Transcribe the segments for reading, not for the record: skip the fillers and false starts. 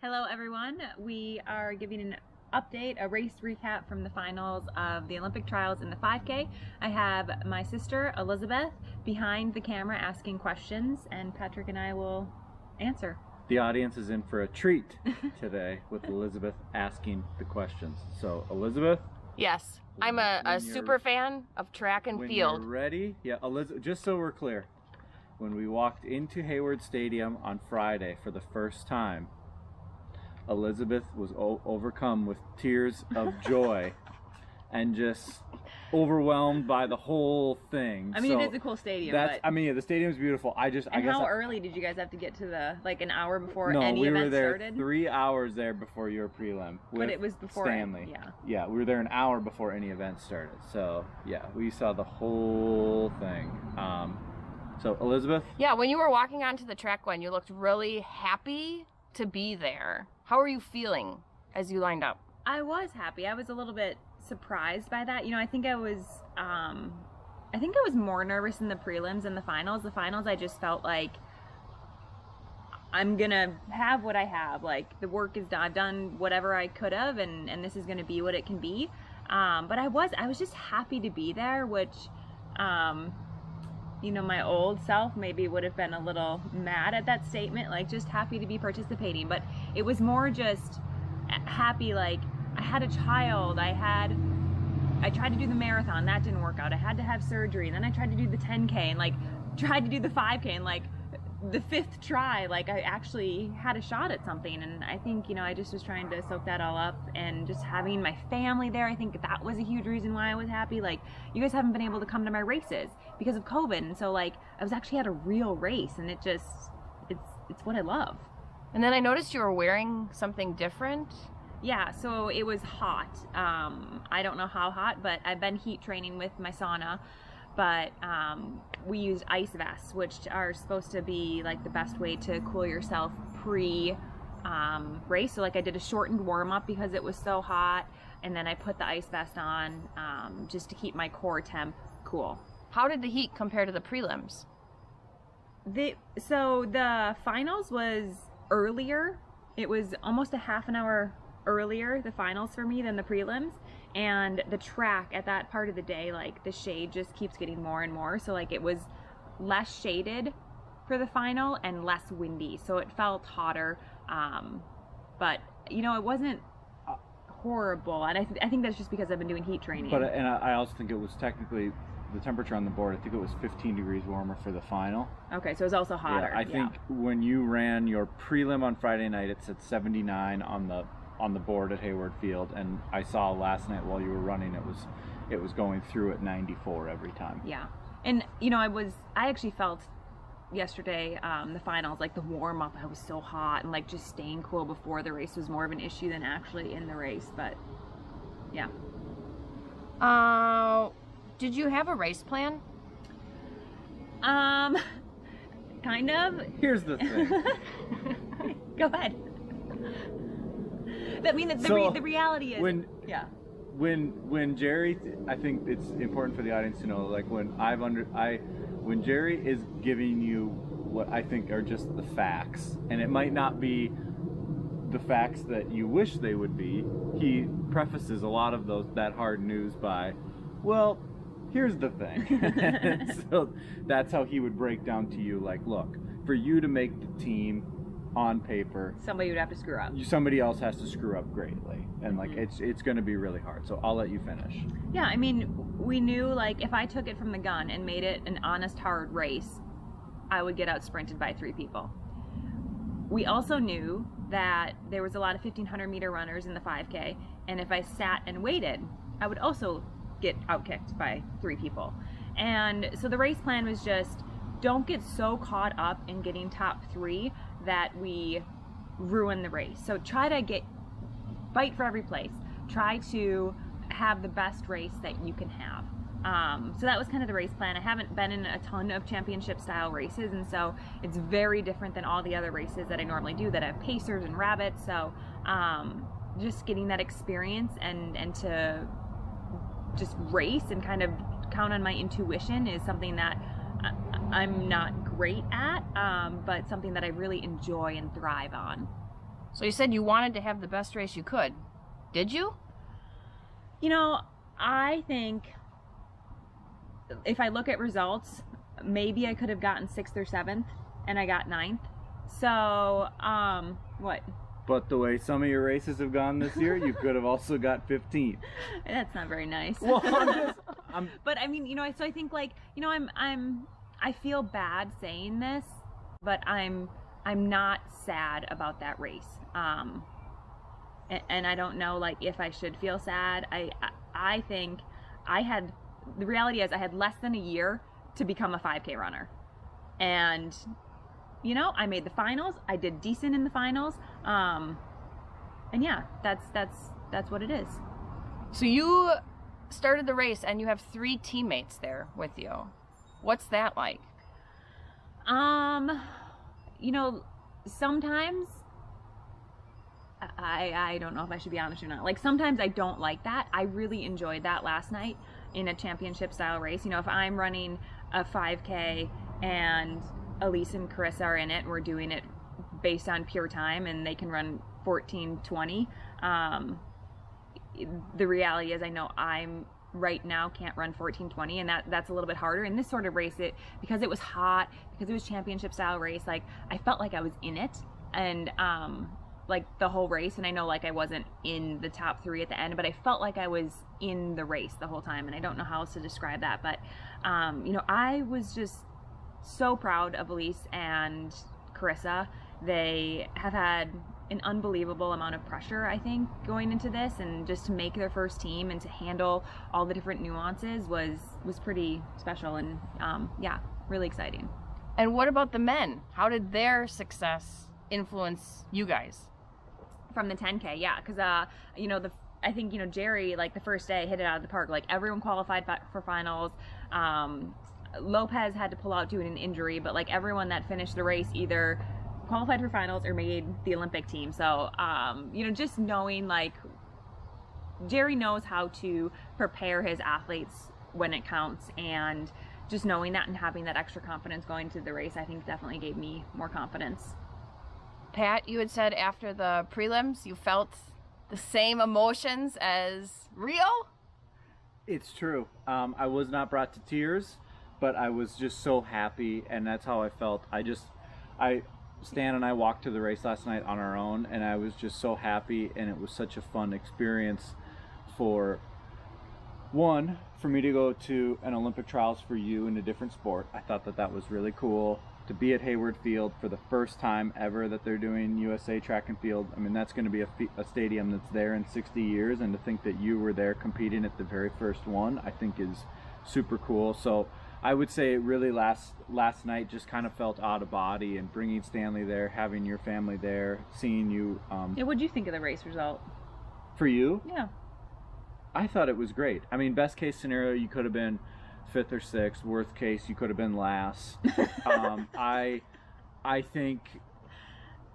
Hello everyone, we are giving an update, a race recap from the finals of the Olympic trials in the 5K. I have my sister Elizabeth behind the camera asking questions, and Patrick and I will answer. The audience is in for a treat today with Elizabeth asking the questions. So Elizabeth? Yes, I'm a super fan of track and field. When you're ready, yeah, Elizabeth, just so we're clear, when we walked into Hayward Stadium on Friday for the first time, Elizabeth was overcome with tears of joy and just overwhelmed by the whole thing. I mean, so it is a cool stadium. I mean, yeah, the stadium's beautiful. How early did you guys have to get to an hour before any event started? No, we were there 3 hours there before your prelim. But it was before Stanley. Yeah, we were there an hour before any event started. So yeah, we saw the whole thing. So Elizabeth? Yeah, when you were walking onto the track, Gwen, you looked really happy to be there. How were you feeling as you lined up? I was happy. I was a little bit surprised by that. You know, I think I was more nervous in the prelims and the finals. The finals, I just felt like I'm gonna have what I have. Like, the work is done. I've done whatever I could have, and this is gonna be what it can be. But I was just happy to be there, which, you know, my old self maybe would have been a little mad at that statement, like just happy to be participating. But it was more just happy, like I had a child, I tried to do the marathon, that didn't work out. I had to have surgery, and then I tried to do the 10K and like tried to do the 5K, and like the 5th try, like I actually had a shot at something. And I think, you know, I just was trying to soak that all up, and just having my family there, I think that was a huge reason why I was happy. Like, you guys haven't been able to come to my races because of COVID, and so like I was actually at a real race, and it's what I love. And then I noticed you were wearing something different. Yeah, so it was hot. I don't know how hot, but I've been heat training with my sauna. But we used ice vests, which are supposed to be like the best way to cool yourself pre-race. So like I did a shortened warm-up because it was so hot, and then I put the ice vest on just to keep my core temp cool. How did the heat compare to the prelims? So the finals was earlier. It was almost a half an hour earlier, the finals for me, than the prelims. And the track at that part of the day, like the shade just keeps getting more and more. So like it was less shaded for the final and less windy. So it felt hotter. But you know, it wasn't horrible. And I think that's just because I've been doing heat training. But I also think it was technically the temperature on the board. I think it was 15 degrees warmer for the final. Okay, so it was also hotter. Yeah, I think when you ran your prelim on Friday night, it said 79 on the board at Hayward Field, and I saw last night while you were running it was going through at 94 every time. Yeah. And you know, I actually felt yesterday, the finals, like the warm up, I was so hot, and like just staying cool before the race was more of an issue than actually in the race. But yeah. Did you have a race plan? Kind of. Here's the thing. Go ahead. I mean, the reality is when Jerry, I think it's important for the audience to know, like when Jerry is giving you what I think are just the facts, and it might not be the facts that you wish they would be, he prefaces a lot of that hard news by, well, here's the thing. So that's how he would break down to you, like, look, for you to make the team on paper, somebody would have to screw up. Somebody else has to screw up greatly, and like it's going to be really hard. So I'll let you finish. Yeah, I mean, we knew, like, if I took it from the gun and made it an honest, hard race, I would get out sprinted by 3 people. We also knew that there was a lot of 1,500 meter runners in the 5K, and if I sat and waited, I would also get outkicked by 3 people. And so the race plan was just, don't get so caught up in getting top 3 that we ruin the race. So try to fight for every place. Try to have the best race that you can have. So that was kind of the race plan. I haven't been in a ton of championship style races, and so it's very different than all the other races that I normally do that have pacers and rabbits. So just getting that experience and to just race and kind of count on my intuition is something that I'm not great at, but something that I really enjoy and thrive on. So you said you wanted to have the best race you could. Did you? You know, I think if I look at results, maybe I could have gotten 6th or 7th, and I got 9th. So, what? But the way some of your races have gone this year, you could have also got 15. That's not very nice. Well, But I mean, you know, so I think like, you know, I feel bad saying this, but I'm not sad about that race. And I don't know, like, if I should feel sad. I think the reality is I had less than a year to become a 5K runner. And, you know, I made the finals. I did decent in the finals. And yeah, that's what it is. So you started the race and you have 3 teammates there with you. What's that like? You know, sometimes I don't know if I should be honest or not. Like, sometimes I don't like that. I really enjoyed that last night in a championship style race. You know, if I'm running a 5K and Elise and Carissa are in it and we're doing it based on pure time and they can run 14:20, the reality is I know I'm right now can't run 14:20, and that's a little bit harder in this sort of race. Because it was hot, because it was championship style race, like I felt like I was in it, and like the whole race. And I know like I wasn't in the top 3 at the end, but I felt like I was in the race the whole time, and I don't know how else to describe that. But you know, I was just so proud of Elise and Carissa. They have had an unbelievable amount of pressure, I think, going into this, and just to make their first team and to handle all the different nuances was pretty special, and yeah, really exciting. And what about the men? How did their success influence you guys? From the 10K, yeah, because you know, I think, you know, Jerry, like the first day, hit it out of the park. Like everyone qualified for finals. Lopez had to pull out due to an injury, but like everyone that finished the race either qualified for finals or made the Olympic team. So you know, just knowing like Jerry knows how to prepare his athletes when it counts, and just knowing that and having that extra confidence going to the race, I think definitely gave me more confidence. Pat, you had said after the prelims you felt the same emotions as Rio? It's true. I was not brought to tears, but I was just so happy, and that's how I felt. Stan and I walked to the race last night on our own, and I was just so happy, and it was such a fun experience for me to go to an Olympic trials for you in a different sport. I thought that was really cool. To be at Hayward Field for the first time ever that they're doing USA track and field. I mean, that's going to be a stadium that's there in 60 years, and to think that you were there competing at the very first one, I think is super cool. So I would say it really last night just kind of felt out of body, and bringing Stanley there, having your family there, seeing you. Yeah, what'd you think of the race result? For you? Yeah. I thought it was great. I mean, best case scenario, you could have been 5th or 6th. Worst case, you could have been last. I think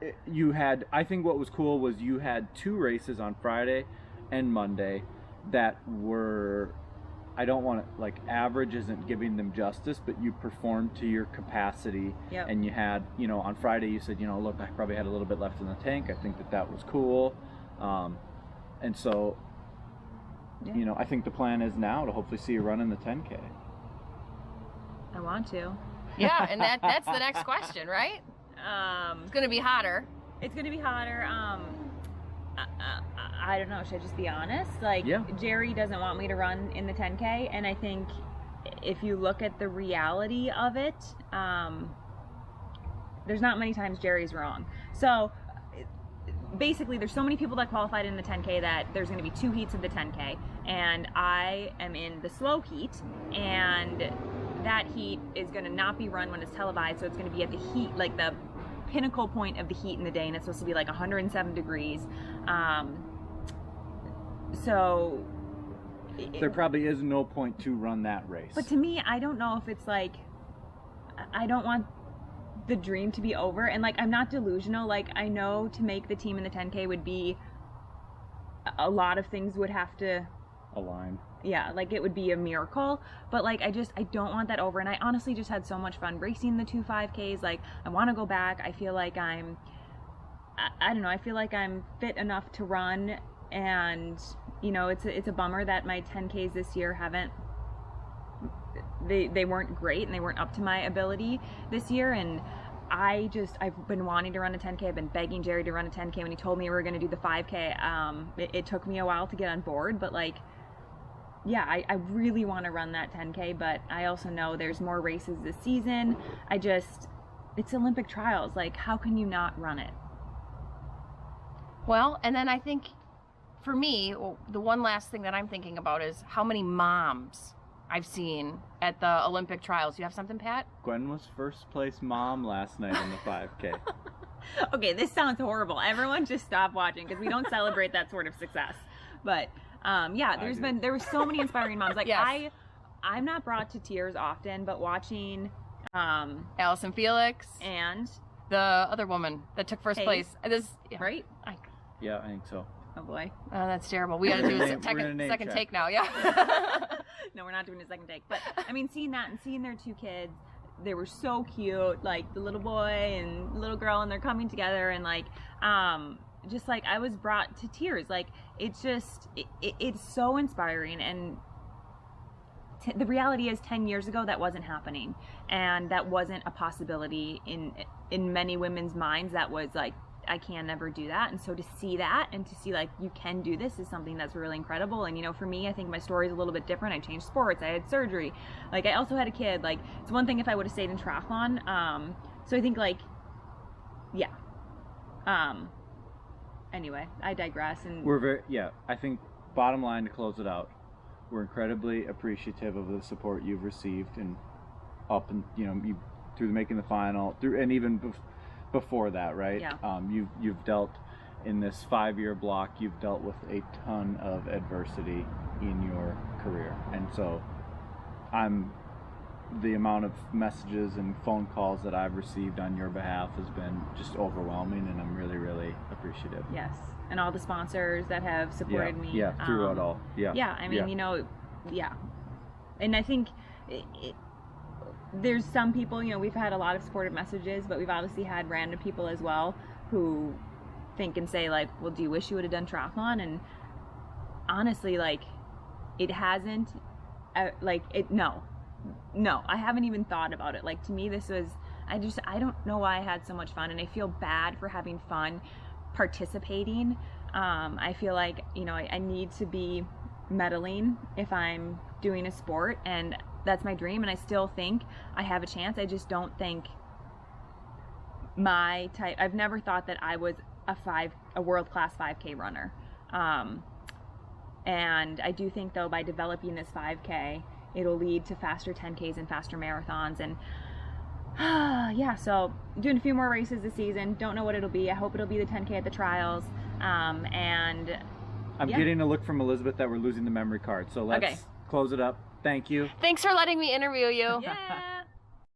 I think what was cool was you had 2 races on Friday and Monday that were, I don't want to, like, average isn't giving them justice, but you performed to your capacity. Yep. And you had, you know, on Friday you said, you know, look, I probably had a little bit left in the tank. I think that was cool. And so, yeah, you know, I think the plan is now to hopefully see you run in the 10K. I want to. Yeah, and that's the next question, right? It's going to be hotter. It's going to be hotter. I don't know. Should I just be honest? Like, yeah. Jerry doesn't want me to run in the 10K, and I think if you look at the reality of it, there's not many times Jerry's wrong. So basically, there's so many people that qualified in the 10K that there's going to be 2 heats of the 10K, and I am in the slow heat, and that heat is going to not be run when it's televised, so it's going to be at the heat, like the pinnacle point of the heat in the day, and it's supposed to be like 107 degrees. So there probably is no point to run that race. But to me, I don't know if it's like, I don't want the dream to be over, and like, I'm not delusional. Like, I know to make the team in the 10K would be a lot of things would have to align. Yeah, like it would be a miracle, but like I don't want that over, and I honestly just had so much fun racing the 2 5Ks. Like, I want to go back. I feel like I'm I don't know. I feel like I'm fit enough to run, and you know, it's a bummer that my 10Ks this year haven't. They weren't great, and they weren't up to my ability this year, and I've been wanting to run a 10K. I've been begging Jerry to run a 10K. When he told me we were going to do the 5K, it took me a while to get on board, but like, yeah, I really want to run that 10K, but I also know there's more races this season. It's Olympic trials. Like, how can you not run it? Well, and then I think for me, the one last thing that I'm thinking about is how many moms I've seen at the Olympic trials. You have something, Pat? Gwen was first place mom last night in the 5K. Okay, this sounds horrible. Everyone just stop watching because we don't celebrate that sort of success. But yeah, there were so many inspiring moms. Like Yes. I'm not brought to tears often, but watching Allison Felix and the other woman that took first place. Right? Yeah, I think so. Oh boy. Oh, that's terrible. We got to do a We're gonna name second check. take now. Yeah. No, we're not doing a second take. But I mean, seeing that and seeing their two kids, they were so cute. Like the little boy and little girl, and they're coming together, and like, just like I was brought to tears. Like it's so inspiring. And the reality is, 10 years ago, that wasn't happening, and that wasn't a possibility in many women's minds. That was like, I can never do that. And so to see that and to see like you can do this is something that's really incredible. And you know, for me, I think my story is a little bit different. I changed sports, I had surgery, like I also had a kid. Like it's one thing if I would have stayed in triathlon. So I think like, yeah. Anyway, I digress. And I think bottom line, to close it out, we're incredibly appreciative of the support you've received, and up and you through making the final, through and even before that, right? Yeah. You've dealt in this 5-year block. You've dealt with a ton of adversity in your career, and so the amount of messages and phone calls that I've received on your behalf has been just overwhelming, and I'm really, really appreciative. Yes, and all the sponsors that have supported me. Yeah, through it all. Yeah. Yeah, I mean, you know, yeah, and I think there's some people, you know, we've had a lot of supportive messages, but we've obviously had random people as well who think and say like, well, do you wish you would have done triathlon? And honestly, like, it hasn't, no, I haven't even thought about it. Like, to me, this was, I don't know why I had so much fun, and I feel bad for having fun participating. I feel like, you know, I need to be medaling if I'm doing a sport, and that's my dream, and I still think I have a chance. I just don't think my type, I've never thought that I was a world-class 5K runner. And I do think, though, by developing this 5K, it'll lead to faster 10Ks and faster marathons. And yeah, so doing a few more races this season. Don't know what it'll be. I hope it'll be the 10K at the trials. And I'm getting a look from Elizabeth that we're losing the memory card. So let's close it up. Thank you. Thanks for letting me interview you. yeah.